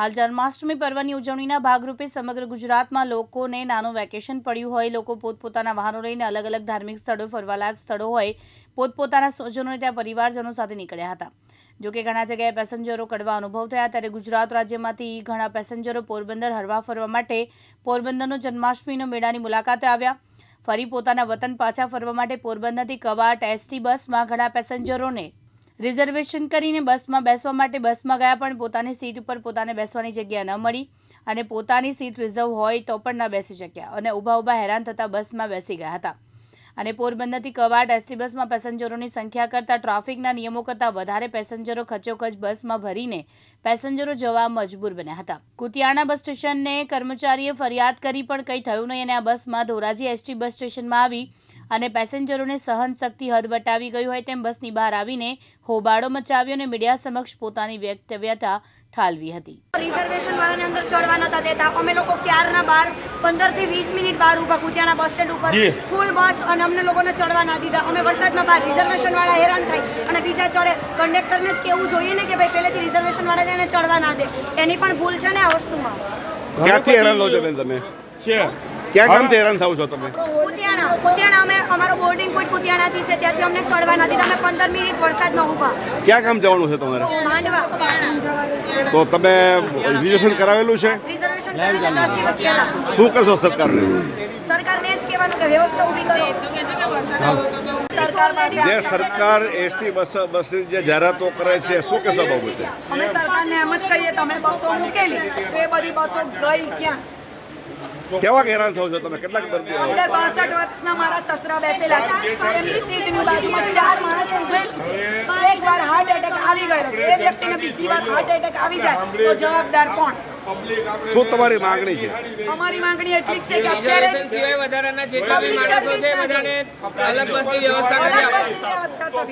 હાલ જન્માષ્ટમી પર્વની ઉજવણીના ભાગરૂપે સમગ્ર ગુજરાતમાં લોકોને નાનું વેકેશન પડ્યું હોય. લોકો પોતપોતાના વાહનો લઈને અલગ અલગ ધાર્મિક સ્થળો, ફરવાલાયક સ્થળો હોય પોતપોતાના સ્વજનોને ત્યાં પરિવારજનો સાથે નીકળ્યા હતા. જોકે ઘણા જગ્યાએ પેસેન્જરો કડવા અનુભવ થયા, ત્યારે ગુજરાત રાજ્યમાંથી ઘણા પેસેન્જરો પોરબંદર હરવા ફરવા માટે પોરબંદરનો જન્માષ્ટમીનો મેળાની મુલાકાતે આવ્યા. ફરી પોતાના વતન પાછા ફરવા માટે પોરબંદરથી કવાટ એસટી બસમાં ઘણા પેસેન્જરોને રિઝર્વેશન કરીને બસમાં બેસવા માટે બસમાં ગયા, પણ પોતાની સીટ ઉપર પોતાને બેસવાની જગ્યા ન મળી અને પોતાની સીટ રિઝર્વ હોય તો પણ ન બેસી શક્યા અને ઊભા હેરાન થતા બસમાં બેસી ગયા હતા. અને પોરબંદરથી કવાટ એસટી બસમાં પેસેન્જરોની સંખ્યા કરતાં ટ્રાફિકના નિયમો કરતાં વધારે પેસેન્જરો ખચોખચ બસમાં ભરીને પેસેન્જરો જવા મજબૂર બન્યા હતા. કુતિયાણા બસ સ્ટેશનને કર્મચારીએ ફરિયાદ કરી પણ કંઈ થયું નહીં અને આ બસમાં ધોરાજી એસટી બસ સ્ટેશનમાં આવી અને પેસેન્જરોને સહન શક્તિ હદ વટાવી ગઈ હોય તેમ બસની બહાર આવીને હોબાળો મચાવ્યો અને મીડિયા સમક્ષ પોતાની વ્યક્તવ્યતા ઠાલવી હતી. રિઝર્વેશન વાળાને અંદર ચડવા નતા દેતા. અમે લોકો ક્યારના 15 થી 20 મિનિટ બહાર ઊભા કુતિયાણા બસ સ્ટેન્ડ ઉપર, ફૂલ બસ, અને અમને લોકોને ચડવા ના દીધા. અમે વરસાદમાં બહાર, રિઝર્વેશન વાળા હેરાન થાય અને બીજા ચડે. કંડક્ટરને જ કેવું જોઈએ ને કે ભાઈ પહેલેથી રિઝર્વેશન વાળા એને ચડવા ના દે. એની પણ ભૂલ છે ને આ વસ્તુમાં. ક્યાંથી હેરાન લો છો બેન તમે? ક્યાં ગામથી હેરાન થાવ છો તમે? કુતિયાણા. અમે અમારો બોર્ડિંગ પોઈન્ટ કુતિયાણાથી છે, ત્યાંથી અમને ચડવા ના દીધા. અમે 15 મિનિટ વરસાદમાં ઊભા. ક્યાં ગામ જવાનું છે તમારે? માંડવા. તો તમે રિઝર્વેશન કરાવેલું છે? રિઝર્વેશન કરાવ્યું છે 10 દિવસ પહેલા. શું કરશો સરકારને? સરકારને જ કહેવાનું કે વ્યવસ્થા ઊભી કરો. જે સરકાર એસટી બસની જે જાહેરાતો કરે છે, શું કહેશો બાબતે? અમે સરકારને એમ જ કહીએ, તમે બસો મૂકેલી તો એ બધી બસો ગઈ ક્યાં? કેવા હેરાન થાવ છો તમે? કેટલાક દર્દીઓ? અંદર 62 વર્ષના મારા સસરા બેસેલા છે, એમની સીટની બાજુમાં 4 માણસ ઉભેલું છે. એકવાર હાર્ટ એટેક આવી ગયો, એ વ્યક્તિને બીજી વાર હાર્ટ એટેક આવી જાય તો જવાબદાર કોણ? શું તમારી માંગણી છે? અમારી માંગણી એટલી જ છે કે અત્યારે સિવાય વધારાના જેટલા બી માણસો છે બધાને અલગ બસની વ્યવસ્થા કરી આપો.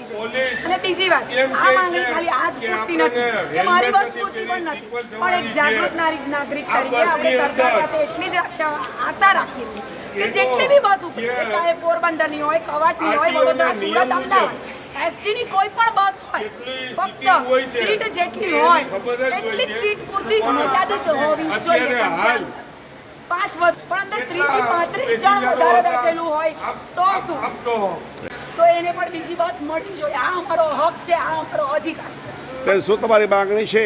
અને બીજી વાત, આ માંગણી ખાલી આજ પૂરતી નથી કે મારી બસ પૂરતી પણ નથી, પણ એક જાગૃત નાગરિક તરીકે આપણે સરકાર પાસે એટલી જ આશા રાખીએ છીએ કે જેટલી બી બસ ઉપડે, ચાહે પોરબંદરની હોય, કવાટની હોય, વડોદરા, સુરત, અમદાવાદ, એસટીની કોઈ પણ બસ હોય, ફક્ત સીટ જેટલી હોય એટલી જ સીટ પૂરતી જ મર્યાદિત હોવી જોઈએ. 5 પણ અંદર 30 થી 35 જણ વધારે બેઠેલું હોય તો શું? તો એને પણ બીજી બસ મળવી જોઈએ. આ અમારો હક છે, આ અમારો અધિકાર છે. બેન, શું તમારી માંગણી છે?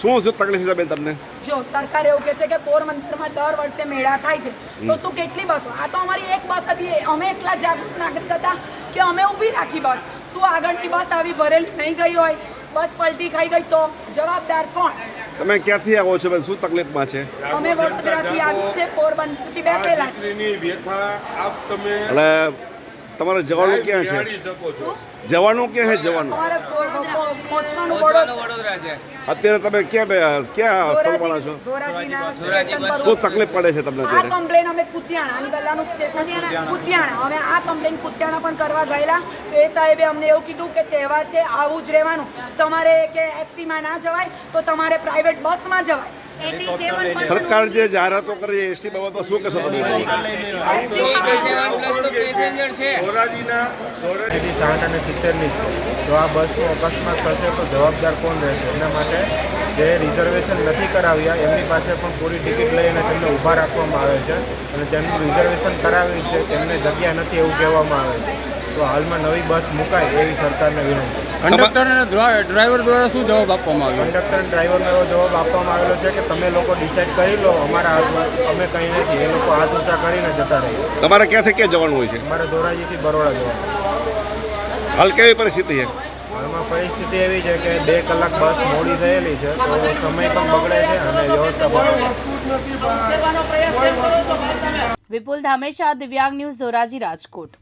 શું તકલીફ છે બેન તમને? જો સરકાર એવું કહે છે કે પોરબંદરમાં દર વર્ષે મેળા થાય છે, તો શું કેટલી બસો? આ તો અમારી એક બસ હતી. અમે એટલા જાગૃત નાગરિક હતા કે અમે ઊભી રાખી બસ. શું આગળની બસ આવી ભરેલી નહીં ગઈ હોય, બસ પલટી ખાઈ ગઈ તો જવાબદાર કોણ? તમે ક્યાંથી આવો છો બેન? શું તકલીફમાં છે? અમે વડોદરાથી આવી છે, પોરબંદરથી બેસેલા છે. એટલે તમારે જવાનું ક્યાં છે? જવાનું ક્યાં છે? જવાનું અમારે પહોંચવાનું વડોદરા છે. અત્યારે તમે ક્યાં સરવાળા છો? ધોરાજીના સ્ટેશન પર. શું તકલીફ પડે છે તમને આ અત્યારે? કમ્પ્લેન અમે કુતિયાણા, આની પહેલાનું સ્ટેશન કુતિયાણા, અમે આ કમ્પ્લેન કુતિયાણા પણ કરવા ગયેલા. તો એ સાહેબે અમને એવું કીધું કે તહેવાર છે, આવું જ રહેવાનું. તમારે કે એસટીમાં ના જવાય તો તમારે પ્રાઇવેટ બસમાં જવાય. સરકાર જે જાહેરાતો કરે છે એસટી બાબતમાં શું કહેશો તમે? 87+ તો પેસેન્જર છે. એની 60 અને 70ની છે. જો આ બસનો અકસ્માત થશે તો જવાબદાર કોણ રહેશે? એના માટે જે રિઝર્વેશન નથી કરાવ્યા એમની પાસે પણ પૂરી ટિકિટ લઈને તેમને ઊભા રાખવામાં આવે છે, અને જેમનું રિઝર્વેશન કરાવી છે તેમને જગ્યા નથી એવું કહેવામાં આવે છે. તો હાલમાં નવી બસ મુકાય એવી સરકારને વિનંતી. કંડક્ટર અને ડ્રાઈવર દ્વારા શું જવાબ આપવામાં આવ્યો? કંડક્ટર અને ડ્રાઈવરનો એવો જવાબ આપવામાં આવેલો છે કે તમે લોકો ડિસાઈડ કરી લો, અમારા હાથમાં અમે કંઈ નથી. એ લોકો હાથ ઊંચા કરીને જતા રહીએ. તમારે ક્યાંથી ક્યાં જવાનું હોય છે? અમારે ધોરાજીથી બરોડા જવાનું. હાલ કેવી પરિસ્થિતિ છે? હાલમાં પરિસ્થિતિ એવી છે કે 2 કલાક બસ મોડી થયેલી છે, તો સમય પણ બગડે છે અને વ્યવસ્થા પણ. વિપુલ ધામેચા, દિવ્યાંગ ન્યૂઝ, ધોરાજી, રાજકોટ.